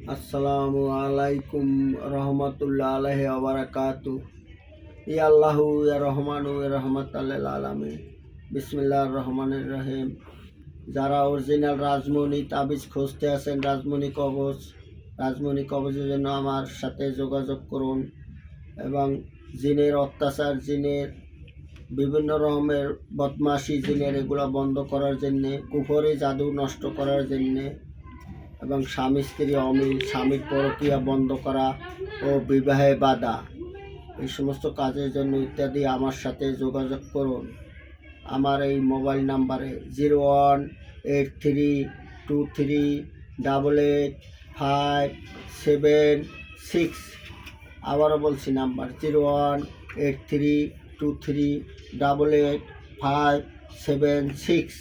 আসসালামু আলাইকুম রহমতুল্লাহ আলাইহি ওয়া বারাকাতু। ইয়া আল্লাহু ইয়া রহমানু ইয়া রাহমাতাল লিল আলামিন। বিসমিল্লাহির রহমানির রহিম। যারা অরিজিনাল রাজমণি তাবিজ খুঁজতে আছেন, রাজমণি কবজের জন্য আমার সাথে যোগাযোগ করুন। এবং জিনের অত্যাচার, জিনের বিভিন্ন রকমের বদমাশি, জিনের এগুলো বন্ধ করার জন্যে, কুফরি জাদু নষ্ট করার জন্যে, এবং স্বামী স্ত্রী অমিল, স্বামীর পরকীয়া বন্ধ করা ও বিবাহে বাধা, এই সমস্ত কাজের জন্য ইত্যাদি আমার সাথে যোগাযোগ করুন। আমার এই মোবাইল নাম্বারে 018323885776। আবারও বলছি নাম্বার 018323885776।